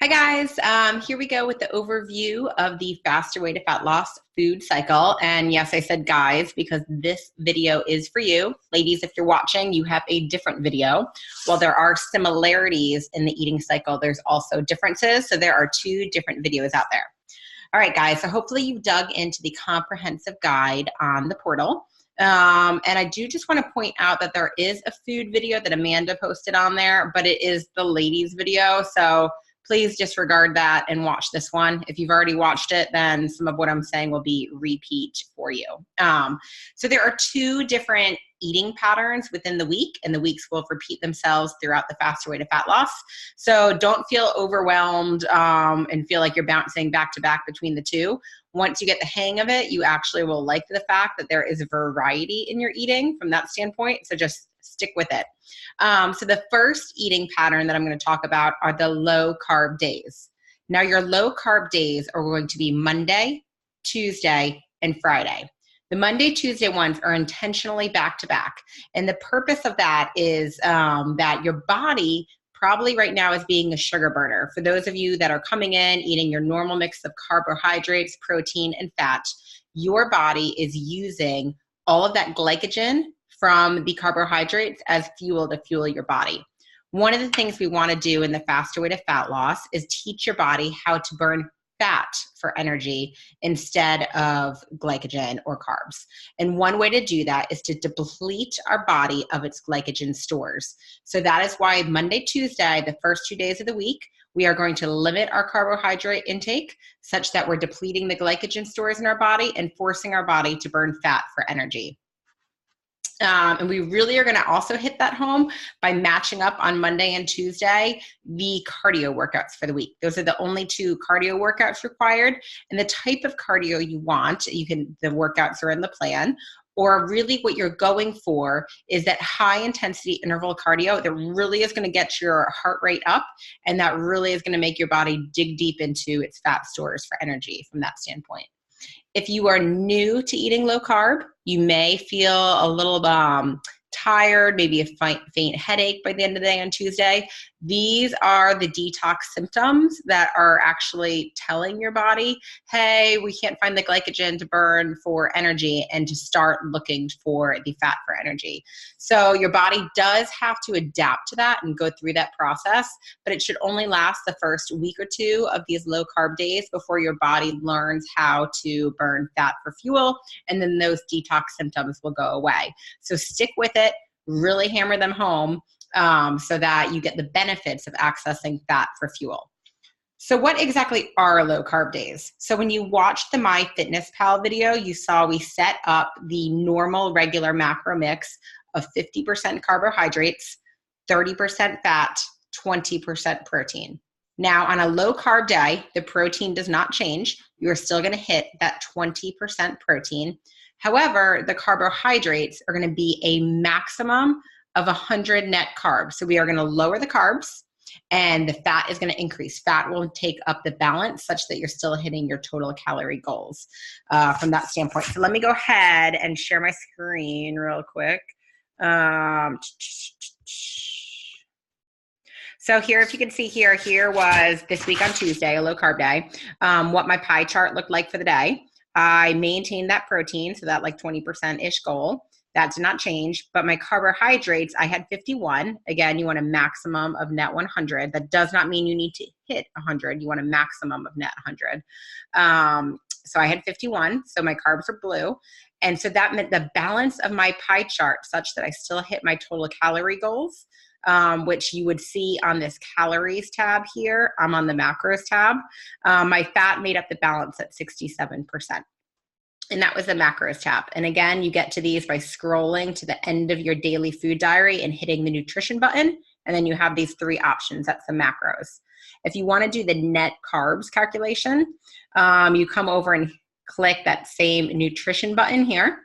Hi guys, here we go with the overview of the Faster Way to Fat Loss food cycle. And yes, I said guys because this video is for you. Ladies, if you're watching, you have a different video. While there are similarities in the eating cycle, there's also differences. So there are two different videos out there. All right, guys, so hopefully you've dug into the comprehensive guide on the portal. And I do just want to point out that there is a food video that Amanda posted on there, but it is the ladies video. So please disregard that and watch this one. If you've already watched it, then some of what I'm saying will be repeat for you. So there are two different eating patterns within the week, and the weeks will repeat themselves throughout the Faster Way to Fat Loss. So don't feel overwhelmed and feel like you're bouncing back to back between the two. Once you get the hang of it, you actually will like the fact that there is variety in your eating from that standpoint. So just stick with it. So the first eating pattern that I'm going to talk about are the low carb days. Now your low carb days are going to be Monday, Tuesday, and Friday. The Monday, Tuesday ones are intentionally back to back. And the purpose of that is that your body probably right now is being a sugar burner. For those of you that are coming in, eating your normal mix of carbohydrates, protein, and fat, your body is using all of that glycogen from the carbohydrates as fuel to fuel your body. One of the things we want to do in the Faster Way to Fat Loss is teach your body how to burn fat for energy instead of glycogen or carbs. And one way to do that is to deplete our body of its glycogen stores. So that is why Monday, Tuesday, the first 2 days of the week, we are going to limit our carbohydrate intake such that we're depleting the glycogen stores in our body and forcing our body to burn fat for energy. And we really are going to also hit that home by matching up on Monday and Tuesday the cardio workouts for the week. Those are the only two cardio workouts required. And the type of cardio you want, the workouts are in the plan. Or really what you're going for is that high intensity interval cardio that really is going to get your heart rate up, and that really is going to make your body dig deep into its fat stores for energy from that standpoint. If you are new to eating low carb, you may feel a little tired, maybe a faint headache by the end of the day on Tuesday. These are the detox symptoms that are actually telling your body, hey, we can't find the glycogen to burn for energy, and to start looking for the fat for energy. So your body does have to adapt to that and go through that process, but it should only last the first week or two of these low carb days before your body learns how to burn fat for fuel, and then those detox symptoms will go away. So stick with it, really hammer them home so that you get the benefits of accessing fat for fuel. So what exactly are low carb days? So when you watched the MyFitnessPal video, you saw we set up the normal regular macro mix of 50% carbohydrates, 30% fat, 20% protein. Now on a low carb day, the protein does not change. You're still going to hit that 20% protein. However, the carbohydrates are going to be a maximum of 100 net carbs. So we are going to lower the carbs, and the fat is going to increase. Fat will take up the balance such that you're still hitting your total calorie goals from that standpoint. So let me go ahead and share my screen real quick. So here, if you can see here was this week on Tuesday, a low carb day, what my pie chart looked like for the day. I maintained that protein, so that like 20%-ish goal. That did not change, but my carbohydrates, I had 51. Again, you want a maximum of net 100. That does not mean you need to hit 100. You want a maximum of net 100. So I had 51, so my carbs are blue. And so that meant the balance of my pie chart such that I still hit my total calorie goals, which you would see on this calories tab here. I'm on the macros tab. My fat made up the balance at 67%. And that was the macros tab. And again, you get to these by scrolling to the end of your daily food diary and hitting the nutrition button. And then you have these three options. That's the macros. If you want to do the net carbs calculation, you come over and click that same nutrition button here.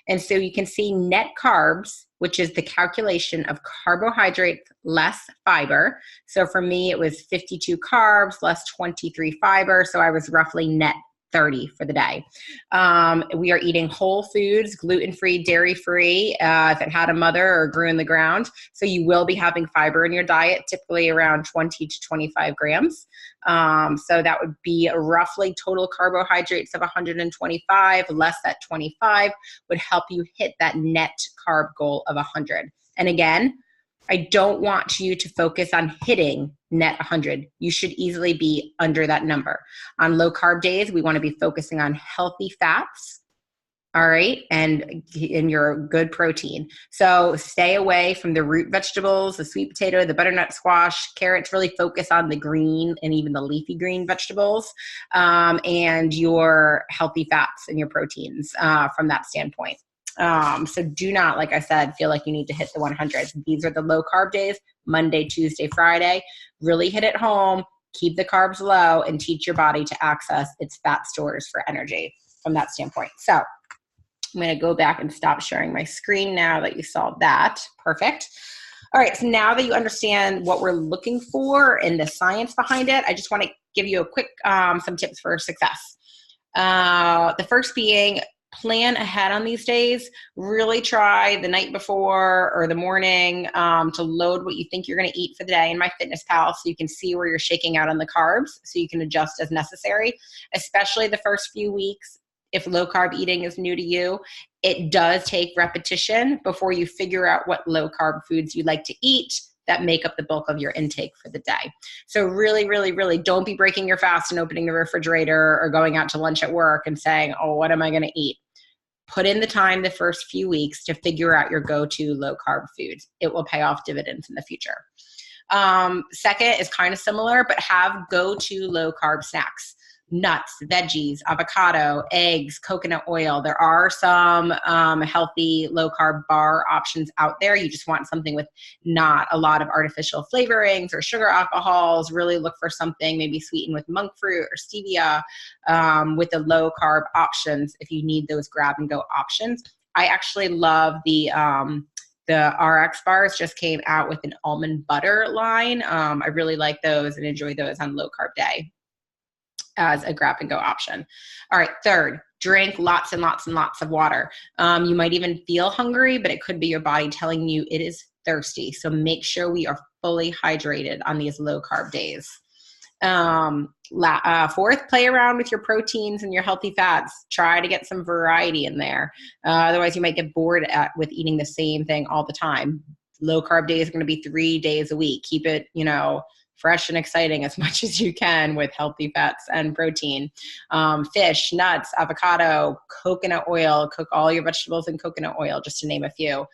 And so you can see net carbs, which is the calculation of carbohydrates less fiber. So for me, it was 52 carbs less 23 fiber. So I was roughly net 30 for the day. We are eating whole foods, gluten-free, dairy-free, if it had a mother or grew in the ground. So you will be having fiber in your diet, typically around 20 to 25 grams. So that would be roughly total carbohydrates of 125, less that 25 would help you hit that net carb goal of 100. And again, I don't want you to focus on hitting net 100. You should easily be under that number. On low carb days, we want to be focusing on healthy fats, all right, and your good protein. So stay away from the root vegetables, the sweet potato, the butternut squash, carrots. Really focus on the green and even the leafy green vegetables, and your healthy fats and your proteins from that standpoint. So do not, like I said, feel like you need to hit the 100. These are the low carb days, Monday, Tuesday, Friday. Really hit it home, keep the carbs low, and teach your body to access its fat stores for energy from that standpoint. So I'm going to go back and stop sharing my screen now that you saw that. Perfect. All right, so now that you understand what we're looking for and the science behind it, I just want to give you a quick some tips for success. The first being, plan ahead on these days. Really try the night before or the morning to load what you think you're going to eat for the day in MyFitnessPal, so you can see where you're shaking out on the carbs, so you can adjust as necessary, especially the first few weeks. If low carb eating is new to you, it does take repetition before you figure out what low carb foods you like to eat that make up the bulk of your intake for the day. So really, really, really don't be breaking your fast and opening the refrigerator or going out to lunch at work and saying, oh, what am I going to eat? Put in the time the first few weeks to figure out your go-to low carb foods. It will pay off dividends in the future. Second is kind of similar, but have go-to low carb snacks. Nuts, veggies, avocado, eggs, coconut oil. There are some healthy low carb bar options out there. You just want something with not a lot of artificial flavorings or sugar alcohols. Really look for something maybe sweetened with monk fruit or stevia with the low carb options if you need those grab and go options. I actually love the RX bars just came out with an almond butter line. I really like those and enjoy those on low carb day as a grab and go option. All right, third, drink lots and lots and lots of water. You might even feel hungry, but it could be your body telling you it is thirsty. So make sure we are fully hydrated on these low carb days. Fourth, play around with your proteins and your healthy fats. Try to get some variety in there. Otherwise you might get bored with eating the same thing all the time. Low carb days are going to be 3 days a week. Keep it, fresh and exciting as much as you can with healthy fats and protein. Fish, nuts, avocado, coconut oil. Cook all your vegetables in coconut oil, just to name a few.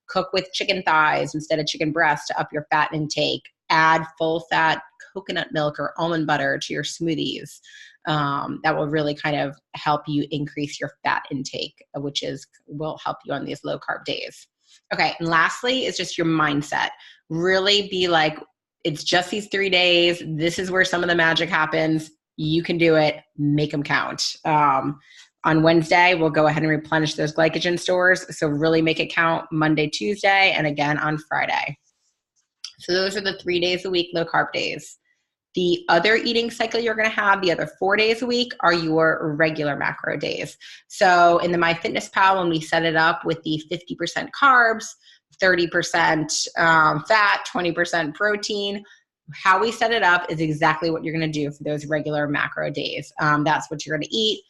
Cook with chicken thighs instead of chicken breast to up your fat intake. Add full fat coconut milk or almond butter to your smoothies. That will really kind of help you increase your fat intake, which will help you on these low carb days. Okay, and lastly is just your mindset. Really be like, it's just these 3 days. This is where some of the magic happens. You can do it. Make them count. On Wednesday, we'll go ahead and replenish those glycogen stores. So really make it count Monday, Tuesday, and again on Friday. So those are the 3 days a week, low carb days. The other eating cycle you're going to have, the other 4 days a week, are your regular macro days. So in the MyFitnessPal, when we set it up with the 50% carbs, 30% fat, 20% protein, how we set it up is exactly what you're going to do for those regular macro days. That's what you're going to eat.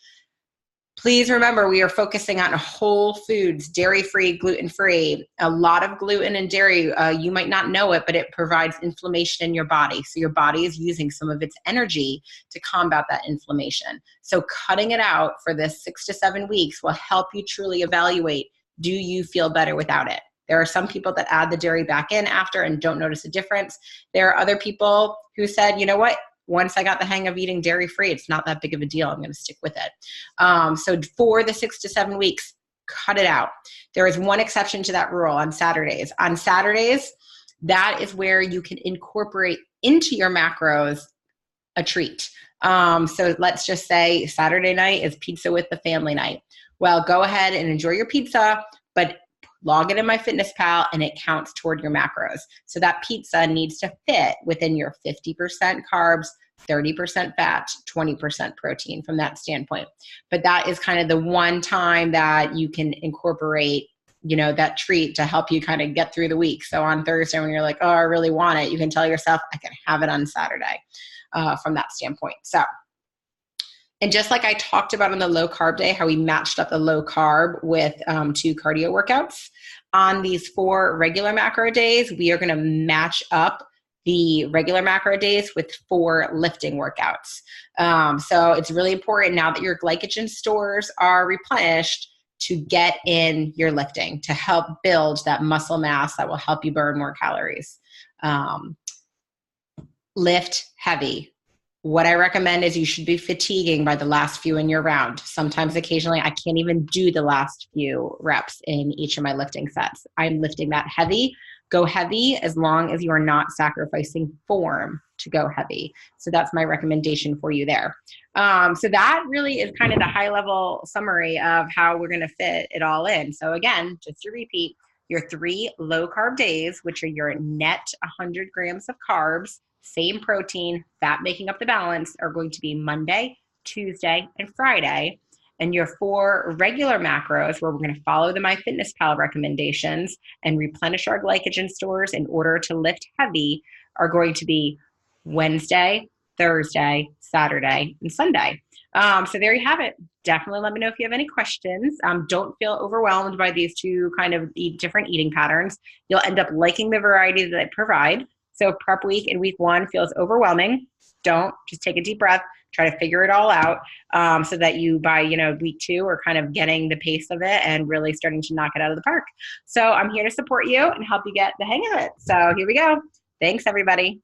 Please remember, we are focusing on whole foods, dairy-free, gluten-free. A lot of gluten and dairy, you might not know it, but it provides inflammation in your body. So your body is using some of its energy to combat that inflammation. So cutting it out for this 6 to 7 weeks will help you truly evaluate, do you feel better without it? There are some people that add the dairy back in after and don't notice a difference. There are other people who said, you know what? Once I got the hang of eating dairy-free, it's not that big of a deal. I'm going to stick with it. So for the 6 to 7 weeks, cut it out. There is one exception to that rule on Saturdays. On Saturdays, that is where you can incorporate into your macros a treat. So let's just say Saturday night is pizza with the family night. Well, go ahead and enjoy your pizza, but log it in MyFitnessPal, and it counts toward your macros. So that pizza needs to fit within your 50% carbs, 30% fat, 20% protein from that standpoint. But that is kind of the one time that you can incorporate, you know, that treat to help you kind of get through the week. So on Thursday, when you're like, oh, I really want it, you can tell yourself, I can have it on Saturday from that standpoint. So, and just like I talked about on the low carb day, how we matched up the low carb with 2 cardio workouts, on these 4 regular macro days, we are going to match up the regular macro days with 4 lifting workouts. So it's really important now that your glycogen stores are replenished to get in your lifting to help build that muscle mass that will help you burn more calories. Lift heavy. What I recommend is you should be fatiguing by the last few in your round. Sometimes occasionally I can't even do the last few reps in each of my lifting sets. I'm lifting that heavy. Go heavy as long as you are not sacrificing form to go heavy. So that's my recommendation for you there. So that really is kind of the high level summary of how we're going to fit it all in. So again, just to repeat, your 3 low carb days, which are your net 100 grams of carbs, same protein, fat making up the balance, are going to be Monday, Tuesday, and Friday. And your 4 regular macros, where we're going to follow the MyFitnessPal recommendations and replenish our glycogen stores in order to lift heavy, are going to be Wednesday, Thursday, Saturday, and Sunday. So there you have it. Definitely let me know if you have any questions. Don't feel overwhelmed by these 2 kind of different eating patterns. You'll end up liking the variety that I provide. So prep week and week 1 feels overwhelming. Don't. Just take a deep breath, try to figure it all out so that you by, week 2 are kind of getting the pace of it and really starting to knock it out of the park. So I'm here to support you and help you get the hang of it. So here we go. Thanks, everybody.